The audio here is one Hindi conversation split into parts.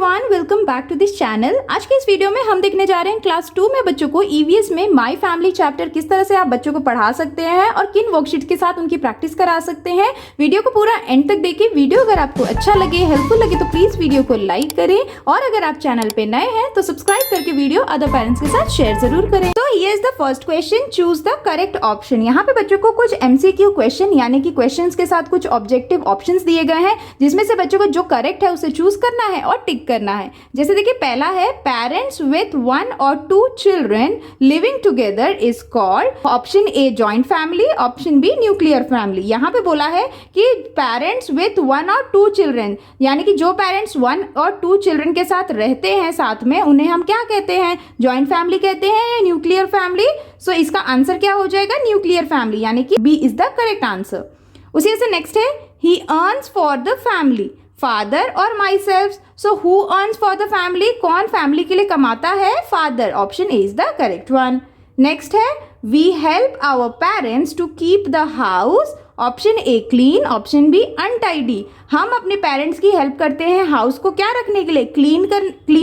Everyone, welcome back to this channel. आज के इस वीडियो में हम देखने जा रहे हैं क्लास 2 में बच्चों को ईवीएस में माय फैमिली चैप्टर किस तरह से आप बच्चों को पढ़ा सकते हैं और किन वर्कशीट के साथ उनकी प्रैक्टिस करा सकते हैं। वीडियो को पूरा एंड तक देखिए। वीडियो अगर आपको अच्छा लगे, हेल्पफुल लगे तो प्लीज वीडियो को लाइक करें और अगर आप चैनल पे नए हैं तो सब्सक्राइब करके वीडियो अदर पेरेंट्स के साथ शेयर जरूर करें। तो ये is the first question, choose the correct option. यहाँ पे बच्चों को कुछ एमसीक्यू क्वेश्चन यानी कि क्वेश्चंस के साथ कुछ ऑब्जेक्टिव ऑप्शंस दिए गए हैं जिसमें से बच्चों को जो करेक्ट है उसे चूज करना है और टिक करना है। जैसे देखिए पहला है parents with 1 or 2 children living together is called. Option A joint family, option B nuclear family. यहाँ पे बोला है कि पेरेंट्स विथ 1 or 2 चिल्ड्रन यानी कि जो पेरेंट्स 1 और 2 चिल्ड्रन के साथ रहते हैं साथ में, उन्हें हम क्या कहते हैं, जॉइंट फैमिली कहते हैं या न्यूक्लियर फैमिली। सो इसका आंसर क्या हो जाएगा, न्यूक्लियर फैमिली, यानी कि B is the correct answer. उसी से नेक्स्ट है he earns for the family, father और myself. So who earns for the family, कौन फैमिली के लिए कमाता है, father. Option A is the correct one. Next है we help our parents to keep the house. Option A clean, option B untidy. हम अपने पेरेंट्स की हेल्प करते हैं हाउस को क्या रखने के लिए, क्लीन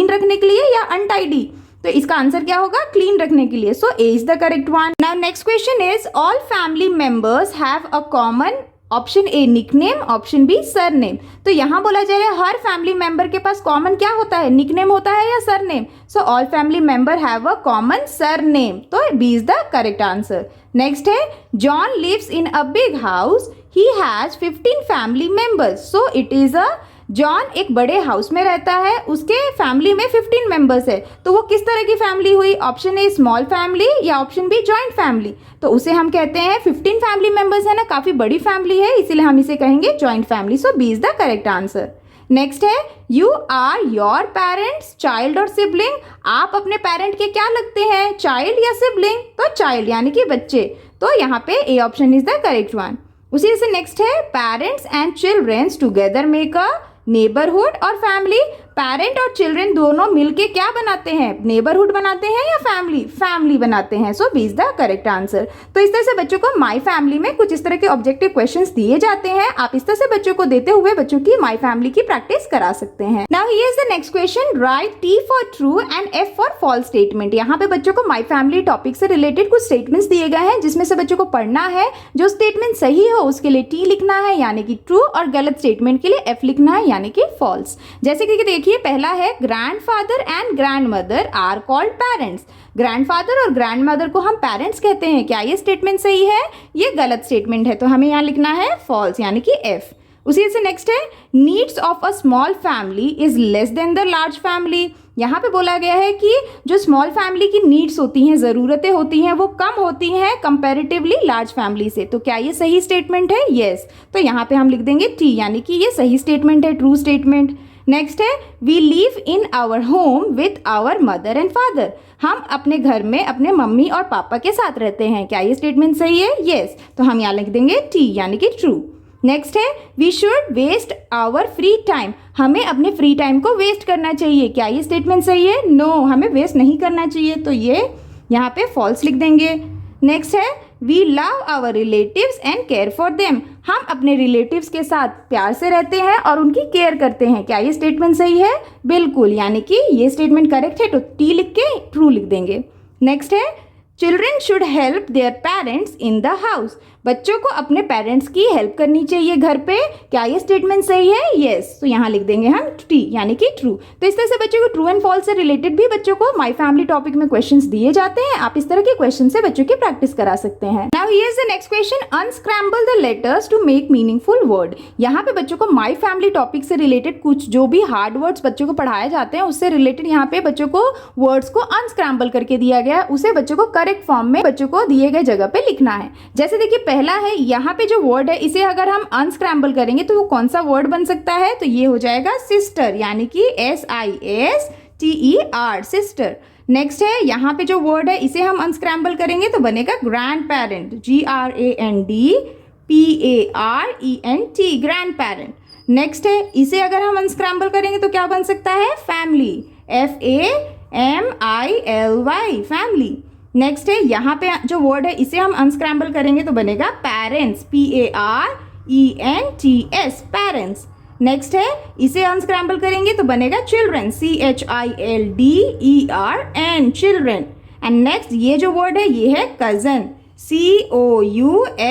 रखने के लिए या अनटाइडी। तो इसका आंसर क्या होगा, क्लीन रखने के लिए। So A is the correct one. Now next question is all family members have a common. Option A nickname, option B surname. तो यहाँ बोला जा रहा है हर फैमिली मेंबर के पास कॉमन क्या होता है, निकनेम होता है या surname. So all family member have a common surname, तो B is the correct answer. Next है John lives in a big house, he has 15 family members. So it is a John एक बड़े हाउस में रहता है, उसके फैमिली में 15 मेंबर्स है। तो वो किस तरह की फैमिली हुई, ऑप्शन ए स्मॉल फैमिली या ऑप्शन बी जॉइंट फैमिली। तो उसे हम कहते हैं 15 फैमिली मेंबर्स है ना, काफी बड़ी फैमिली है, इसीलिए हम इसे कहेंगे joint family. So B is the correct answer. Next है you are your parents child और सिबलिंग। आप अपने पेरेंट के क्या लगते हैं, चाइल्ड या सिबलिंग। तो चाइल्ड यानी कि बच्चे, तो यहाँ पे A option is the correct one. उसी से नेक्स्ट है parents and childrens together make a neighbourhood और फैमिली। पेरेंट और चिल्ड्रन दोनों मिलके क्या बनाते हैं, नेबरहुड बनाते हैं या फैमिली बनाते हैं। So B is the correct answer. तो इस तरह से बच्चों को माय फैमिली में कुछ इस तरह के ऑब्जेक्टिव क्वेश्चंस दिए जाते हैं। आप इस तरह से बच्चों को देते हुए बच्चों की माय फैमिली की प्रैक्टिस करा सकते हैं। Now here is the next question, write T for true and F for false statement. यहाँ पे बच्चों को माय फैमिली टॉपिक से रिलेटेड कुछ स्टेटमेंट्स दिए गए हैं जिसमें से बच्चों को पढ़ना है। जो स्टेटमेंट सही हो उसके लिए टी लिखना है यानी कि ट्रू, और गलत स्टेटमेंट के लिए एफ लिखना है यानी कि फॉल्स। जैसे कि देखिए पहला है grandfather and grandmother are called parents. Grandfather और ग्रैंडमदर को हम पेरेंट्स कहते हैं। क्या ये स्टेटमेंट सही है, ये गलत स्टेटमेंट है, तो हमें यहाँ लिखना है फॉल्स यानी कि एफ। उसी से नेक्स्ट है needs of a small family is less than the large family. यहाँ पे बोला गया है कि जो स्मॉल फैमिली की नीड्स होती हैं, ज़रूरतें होती हैं, वो कम होती हैं कंपैरेटिवली लार्ज फैमिली से। तो क्या ये सही स्टेटमेंट है, यस। तो यहाँ पे हम लिख देंगे टी यानी कि ये सही स्टेटमेंट है, ट्रू स्टेटमेंट। नेक्स्ट है we live in our home with our mother and father. हम अपने घर में अपने मम्मी और पापा के साथ रहते हैं। क्या ये स्टेटमेंट सही है, यस। तो हम यहाँ लिख देंगे टी यानी कि ट्रू। नेक्स्ट है we should waste our free time. हमें अपने फ्री टाइम को वेस्ट करना चाहिए। क्या ये स्टेटमेंट सही है, नो, हमें वेस्ट नहीं करना चाहिए, तो ये यहाँ पे फॉल्स लिख देंगे। नेक्स्ट है we love our relatives and care for them. हम अपने रिलेटिव्स के साथ प्यार से रहते हैं और उनकी केयर करते हैं। क्या ये स्टेटमेंट सही है, बिल्कुल, यानी कि ये स्टेटमेंट करेक्ट है, तो टी लिख के ट्रू लिख देंगे। नेक्स्ट है children should help their parents in the house. बच्चों को अपने पेरेंट्स की हेल्प करनी चाहिए घर पे। क्या ये स्टेटमेंट सही है, यस। तो यहाँ लिख देंगे हम टी यानी कि ट्रू। तो इस तरह से बच्चों को ट्रू एंड फॉल्स से रिलेटेड भी बच्चों को माय फैमिली टॉपिक में क्वेश्चंस दिए जाते हैं। आप इस तरह के क्वेश्चन से बच्चों की प्रैक्टिस करा सकते हैं। Now here is the next question, unscramble the letters to make meaningful word. यहाँ पे बच्चों को माय फैमिली टॉपिक से रिलेटेड कुछ जो भी हार्ड वर्ड्स बच्चों को पढ़ाए जाते हैं उससे रिलेटेड यहाँ पे बच्चों को वर्ड्स को अनस्क्रैम्बल करके दिया गया है। उसे बच्चों को करेक्ट फॉर्म में बच्चों को दिए गए जगह पे लिखना है। जैसे देखिए पहला है यहाँ पे जो वर्ड है इसे अगर हम अनस्क्रैम्बल करेंगे तो वो कौन सा वर्ड बन सकता है, तो ये हो जाएगा सिस्टर यानी कि SISTER, सिस्टर। नेक्स्ट है यहाँ पे जो वर्ड है इसे हम अनस्क्रैम्बल करेंगे तो बनेगा grand parent, GRANDPARENT, grand parent. Next है इसे अगर हम अनस्क्रैम्बल करेंगे तो क्या बन सकता है, फैमिली, FAMILY, फैमिली। नेक्स्ट है यहाँ पे जो वर्ड है इसे हम अनस्क्रैम्बल करेंगे तो बनेगा पेरेंट्स, PARENTS, पेरेंट्स। नेक्स्ट है, इसे अनस्क्रैम्बल करेंगे तो बनेगा children, CHILDERN, children. And next ये जो वर्ड है ये है कजन, COUSION,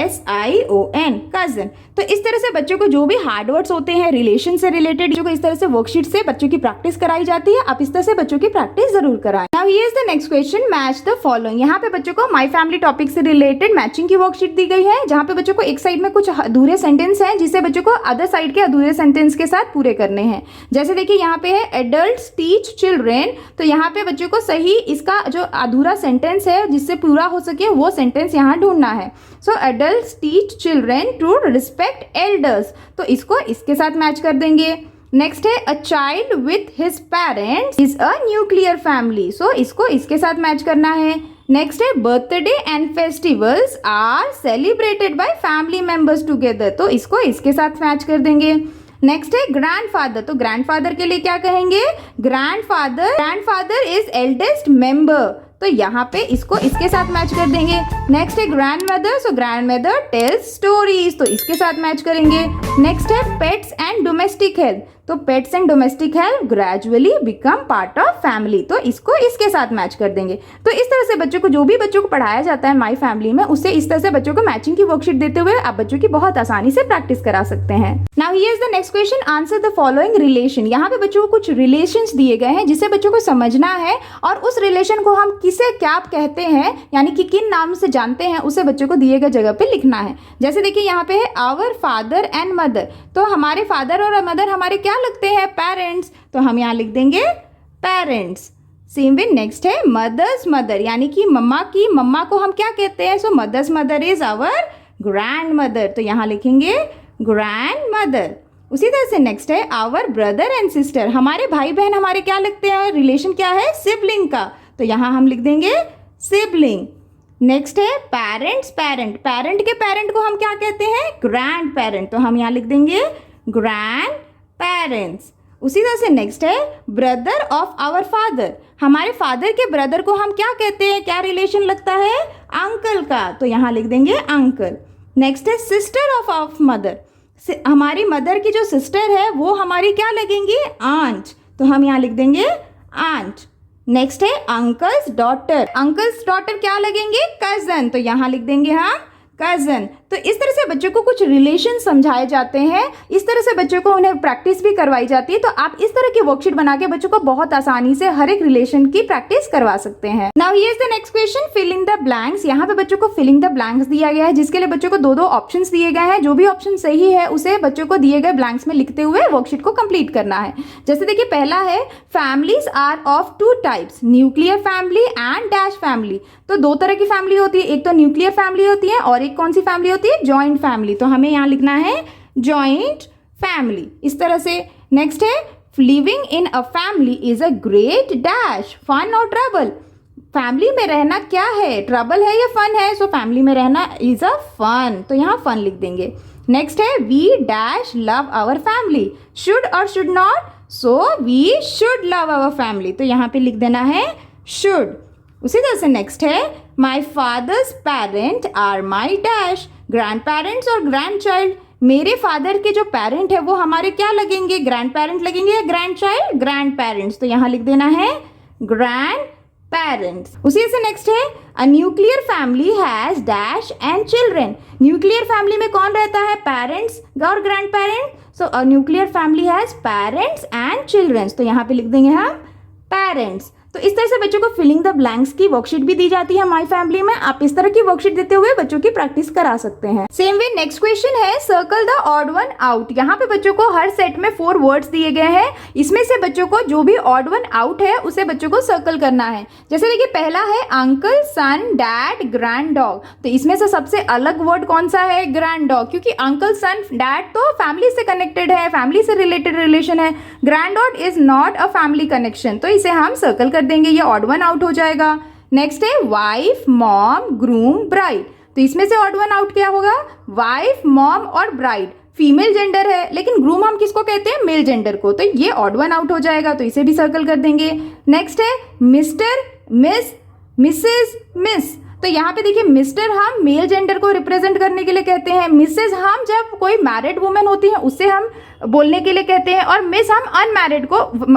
कजन। तो इस तरह से बच्चों को जो भी हार्ड वर्ड्स होते हैं रिलेशन से रिलेटेड, जो इस तरह से वर्कशीट से बच्चों की प्रैक्टिस कराई जाती है। आप इस तरह से बच्चों की प्रैक्टिस जरूर कराएं। Now here is the next question, match the following. यहाँ पे बच्चों को माय फैमिली टॉपिक से रिलेटेड मैचिंग की वर्कशीट दी गई है, जहाँ पे बच्चों को एक साइड में कुछ अधूरे सेंटेंस हैं जिसे बच्चों को अदर साइड के अधूरे सेंटेंस के साथ पूरे करने हैं। जैसे देखिए यहाँ पे है एडल्ट्स टीच चिल्ड्रेन, तो यहाँ पे बच्चों को सही इसका जो अधूरा सेंटेंस है जिससे पूरा हो सके वो सेंटेंस यहाँ ढूंढना है। So adults teach children to respect elders, तो इसको इसके साथ मैच कर देंगे। नेक्स्ट है a child with his parents is a nuclear family, so इसको इसके साथ मैच करना है। नेक्स्ट है birthday and festivals are celebrated by family members together, तो इसको इसके साथ मैच कर देंगे। नेक्स्ट है ग्रैंडफादर, तो ग्रैंडफादर के लिए क्या कहेंगे, ग्रैंडफादर इज एल्डेस्ट मेंबर, तो यहाँ पे इसको इसके साथ मैच कर देंगे। नेक्स्ट है ग्रैंडमदर, सो ग्रैंडमदर टेल्स स्टोरीज, तो इसके साथ मैच करेंगे। नेक्स्ट है पेट्स एंड डोमेस्टिक हेल्थ, तो pets and domestic health gradually become part of family, तो इसको इसके साथ मैच कर देंगे। तो इस तरह से बच्चों को जो भी बच्चों को पढ़ाया जाता है माय फैमिली में, उससे इस तरह से बच्चों को मैचिंग की वर्कशीट देते हुए आप बच्चों की बहुत आसानी से प्रैक्टिस करा सकते हैं। Now here is the next question, answer the following relation. यहाँ पे बच्चों को कुछ रिलेशंस दिए गए हैं जिसे बच्चों को समझना है और उस रिलेशन को हम किसे क्या कहते हैं, यानी कि किन नाम से जानते हैं, उसे बच्चों को दिए गए जगह पे लिखना है। जैसे देखिए यहाँ पे है आवर फादर एंड मदर, तो हमारे फादर और मदर हमारे क्या लगते हैं, पेरेंट्स, तो हम यहाँ लिख देंगे पेरेंट्स। सेम वे नेक्स्ट है मदर्स मदर, यानी कि मम्मा की मम्मा को हम क्या कहते हैं, so mother's mother is our grand mother, तो यहाँ लिखेंगे ग्रैंड मदर। उसी तरह से नेक्स्ट है आवर ब्रदर एंड सिस्टर, हमारे भाई बहन हमारे क्या लगते हैं, रिलेशन क्या है, सिबलिंग का, तो यहाँ हम लिख देंगे सिबलिंग। नेक्स्ट है पेरेंट्स पैरेंट के पेरेंट को हम क्या कहते हैं, ग्रैंड पेरेंट, तो हम यहाँ लिख देंगे ग्रैंड पेरेंट्स। उसी तरह से नेक्स्ट है ब्रदर ऑफ आवर फादर, हमारे फादर के ब्रदर को हम क्या कहते हैं, क्या रिलेशन लगता है, अंकल का, तो यहाँ लिख देंगे अंकल। नेक्स्ट है सिस्टर ऑफ आवर मदर, हमारी मदर की जो सिस्टर है वो हमारी क्या लगेंगी, आंट, तो हम यहाँ लिख देंगे आंट। नेक्स्ट है अंकल्स डॉटर क्या लगेंगे, कजन, तो यहाँ लिख देंगे हम कजन। तो इस तरह से बच्चों को कुछ रिलेशन समझाए जाते हैं, इस तरह से बच्चों को उन्हें प्रैक्टिस भी करवाई जाती है। तो आप इस तरह की वर्कशीट बना के बच्चों को बहुत आसानी से हर एक रिलेशन की प्रैक्टिस करवा सकते हैं। Now here is the next question, fill in the blanks. यहाँ पे बच्चों को फिलिंग द ब्लैंक्स दिया गया है, जिसके लिए बच्चों को दो ऑप्शंस दिए गए हैं। जो भी ऑप्शन सही है उसे बच्चों को दिए गए ब्लैंक्स में लिखते हुए वर्कशीट को कंप्लीट करना है। जैसे देखिए पहला है families are of two types, nuclear family and dash family, तो दो तरह की फैमिली होती है, एक तो न्यूक्लियर फैमिली होती है और एक कौन सी फैमिली होती है, जॉइंट फैमिली, तो हमें यहाँ लिखना है जॉइंट फैमिली, इस तरह से। नेक्स्ट है living in a family is a great dash fun और ट्रबल, फैमिली में रहना क्या है, ट्रबल है या फन है, सो फैमिली में रहना इज अ फन, तो यहाँ फन लिख देंगे। नेक्स्ट है we dash love our family, should और should not, so we should love our family, तो यहाँ पे लिख देना है शुड। उसी तरह से नेक्स्ट है my father's parent are my dash, grandparents और ग्रैंड चाइल्ड, मेरे फादर के जो पेरेंट है वो हमारे क्या लगेंगे, ग्रैंड पेरेंट लगेंगे या ग्रैंड चाइल्ड, ग्रैंड पेरेंट्स, तो यहाँ लिख देना है ग्रैंड पेरेंट्स। उसी से नेक्स्ट है अ nuclear family has dash and children, nuclear family में कौन रहता है, पेरेंट्स और grand parent, so a nuclear family has parents and children, तो यहाँ पे लिख देंगे हम पेरेंट्स। तो इस तरह से बच्चों को फिलिंग द ब्लैंक्स की वर्कशीट भी दी जाती है माय फैमिली में। आप इस तरह की वर्कशीट देते हुए बच्चों की प्रैक्टिस करा सकते हैं। सेम वे नेक्स्ट क्वेश्चन है circle the odd one out. यहाँ पे बच्चों को हर सेट में 4 वर्ड्स दिए गए हैं, इसमें से बच्चों को जो भी ऑड वन आउट है उसे बच्चों को सर्कल करना है। जैसे देखिए पहला है अंकल सन डैड ग्रैंड डॉग, तो इसमें से सबसे अलग वर्ड कौन सा है, ग्रैंड डॉग, क्योंकि अंकल सन डैड तो फैमिली से कनेक्टेड है, फैमिली से रिलेटेड रिलेशन है, grand dog is not a family connection, तो इसे हम सर्कल कर देंगे, ये ऑड वन आउट हो जाएगा। नेक्स्ट है वाइफ मॉम ग्रूम ब्राइड, तो इसमें से ऑड वन आउट क्या होगा, वाइफ मॉम और ब्राइड फीमेल जेंडर है, लेकिन ग्रूम हम किसको कहते हैं, मेल जेंडर को, तो ये ऑड वन आउट हो जाएगा, तो इसे भी सर्कल कर देंगे। नेक्स्ट है मिस्टर मिस मिसेस मिस, तो यहाँ पे देखिए मिस्टर हम मेल जेंडर को रिप्रेजेंट करने के लिए कहते हैं, मिसेज हम जब कोई मैरिड वुमेन होती है उससे हम बोलने के लिए कहते हैं, और मिस हम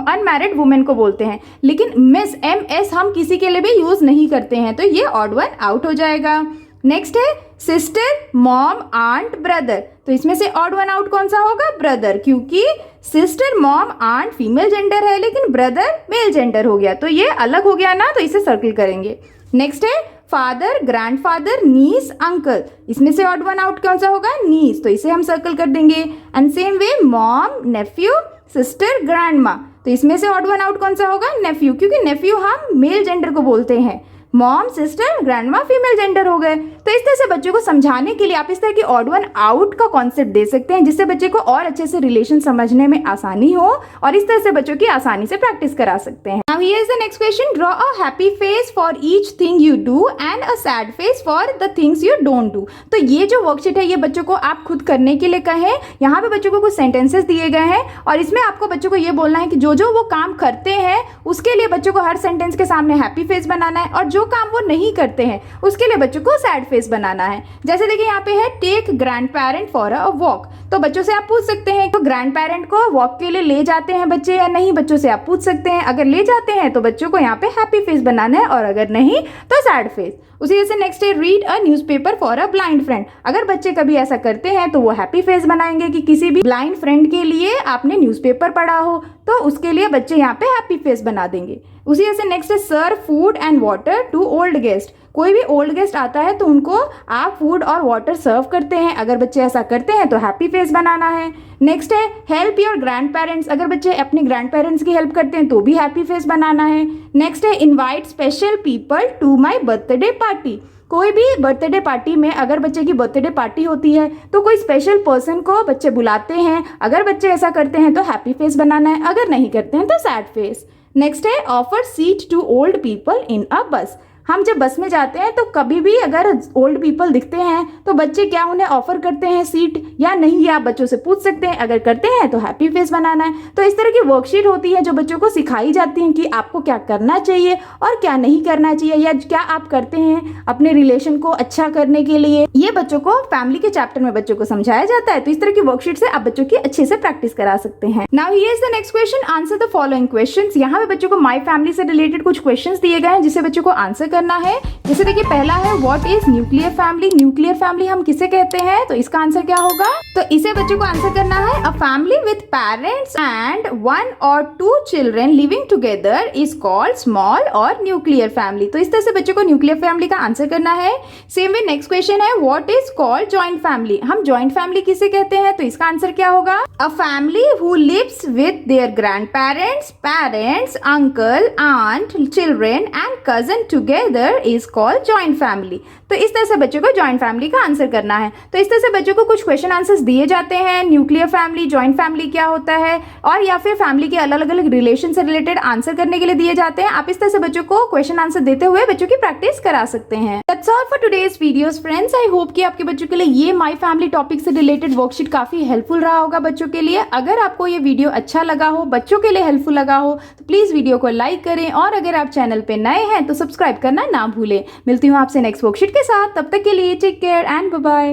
अनमैरिड वुमेन को बोलते हैं। लेकिन मिस MS हम किसी के लिए भी यूज नहीं करते हैं, तो ये ऑड वन आउट हो जाएगा। नेक्स्ट है सिस्टर, मॉम, आंट, ब्रदर। तो इसमें से ऑड वन आउट कौन सा होगा? ब्रदर, क्योंकि sister, mom, aunt female gender है लेकिन ब्रदर मेल जेंडर हो गया, तो ये अलग हो गया ना, तो इसे सर्कल करेंगे। नेक्स्ट है फादर, ग्रैंडफादर, नीस, अंकल। इसमें से ऑड वन आउट कौन सा होगा? नीस, तो इसे हम सर्कल कर देंगे। And same way mom, nephew, sister, grandma. तो इसमें से ऑड वन आउट कौन सा होगा? नेफ्यू, क्योंकि नेफ्यू हम मेल जेंडर को बोलते हैं, mom, sister, grandma female gender हो गए। तो इस तरह से बच्चों को समझाने के लिए आप इस तरह की ऑड वन आउट का कॉन्सेप्ट दे सकते हैं, जिससे बच्चे को और अच्छे से रिलेशन समझने में आसानी हो, और इस तरह से बच्चों की आसानी से प्रैक्टिस करा सकते हैं। Now here is the next question, draw a happy face for each thing you do and a sad face for the things you don't do. तो ये जो वर्कशीट है ये बच्चों को आप खुद करने के लिए कहें। यहाँ पे बच्चों को कुछ सेंटेंसेस दिए गए हैं और इसमें आपको बच्चों को ये बोलना है कि जो जो वो काम करते हैं उसके लिए बच्चों को हर सेंटेंस के सामने हैप्पी फेस बनाना है, और जो काम वो नहीं करते हैं उसके लिए बच्चों को सैड फेस बनाना है। जैसे देखिए यहाँ पे है take grandparent for a walk. तो बच्चों से आप पूछ सकते हैं तो ग्रैंड पेरेंट को वॉक के लिए ले जाते हैं बच्चे या नहीं, बच्चों से आप पूछ सकते हैं। अगर ले जाते हैं तो बच्चों को यहाँ पे हैप्पी फेस बनाना है, और अगर नहीं तो सैड फेस। उसी जैसे नेक्स्ट है read a newspaper for a blind friend. अगर बच्चे कभी ऐसा करते हैं तो वो हैप्पी फेस बनाएंगे कि किसी भी ब्लाइंड फ्रेंड के लिए आपने न्यूज़पेपर पढ़ा हो, तो उसके लिए बच्चे यहाँ पे हैप्पी फेस बना देंगे। उसी जैसे नेक्स्ट है serve food and water to old guest. कोई भी ओल्ड गेस्ट आता है तो उनको आप फूड और वाटर सर्व करते हैं, अगर बच्चे ऐसा करते हैं तो हैप्पी फेस बनाना है। नेक्स्ट है हेल्प योर ग्रैंड पेरेंट्स। अगर बच्चे अपने ग्रैंड पेरेंट्स की हेल्प करते हैं तो भी हैप्पी फेस बनाना है। नेक्स्ट है invite special people to my birthday party. कोई भी बर्थडे पार्टी में अगर बच्चे की बर्थडे पार्टी होती है तो कोई स्पेशल पर्सन को बच्चे बुलाते हैं, अगर बच्चे ऐसा करते हैं तो हैप्पी फेस बनाना है, अगर नहीं करते हैं तो सैड फेस। नेक्स्ट है offer seat to old people in a bus. हम जब बस में जाते हैं तो कभी भी अगर ओल्ड पीपल दिखते हैं तो बच्चे क्या उन्हें ऑफर करते हैं सीट या नहीं, ये आप बच्चों से पूछ सकते हैं। अगर करते हैं तो हैप्पी फेस बनाना है। तो इस तरह की वर्कशीट होती है जो बच्चों को सिखाई जाती है कि आपको क्या करना चाहिए और क्या नहीं करना चाहिए, या क्या आप करते हैं अपने रिलेशन को अच्छा करने के लिए। ये बच्चों को फैमिली के चैप्टर में बच्चों को समझाया जाता है। तो इस तरह की वर्कशीट से आप बच्चों की अच्छे से प्रैक्टिस करा सकते हैं। Now here is the next question, answer the following questions. यहाँ पे बच्चों को माई फैमिली से रिलेटेड कुछ क्वेश्चंस दिए गए हैं जिसे बच्चों को आंसर करना है। जैसे देखिए पहला है what is nuclear family. Nuclear family हम किसे कहते हैं, तो इसका आंसर क्या होगा? तो इसे बच्चों को आंसर करना है a family with parents and 1 or 2 children living together is called small और न्यूक्लियर फैमिली। तो इस तरह से बच्चों को न्यूक्लियर फैमिली का आंसर करना है। सेम वे नेक्स्ट क्वेश्चन है what is called joint family. हम जॉइंट फैमिली किसे कहते हैं, तो इसका आंसर क्या होगा? A family who lives with their grandparents, parents, uncle, aunt, children and cousin together is called joint family. तो इस तरह से बच्चों को जॉइंट फैमिली का आंसर करना है। तो इस तरह से बच्चों को कुछ क्वेश्चन आंसर्स दिए जाते हैं, न्यूक्लियर फैमिली, जॉइंट फैमिली क्या होता है, और या फिर फैमिली के अलग अलग रिलेशन से रिलेटेड आंसर करने के लिए दिए जाते हैं। आप इस तरह से बच्चों को क्वेश्चन आंसर देते हुए बच्चों की प्रैक्टिस करा सकते हैं। That's all for today's videos friends. I hope कि आपके बच्चों के लिए ये माई फैमिली टॉपिक से रिलेटेड वर्कशीट काफी हेल्पफुल रहा होगा बच्चों के लिए। अगर आपको ये वीडियो अच्छा लगा हो, बच्चों के लिए हेल्पफुल लगा हो, तो प्लीज वीडियो को लाइक करें, और अगर आप चैनल पे नए हैं तो सब्सक्राइब करना ना भूलें। मिलती हूँ आपसे नेक्स्ट वर्कशीट के साथ, तब तक के लिए take care and bye bye.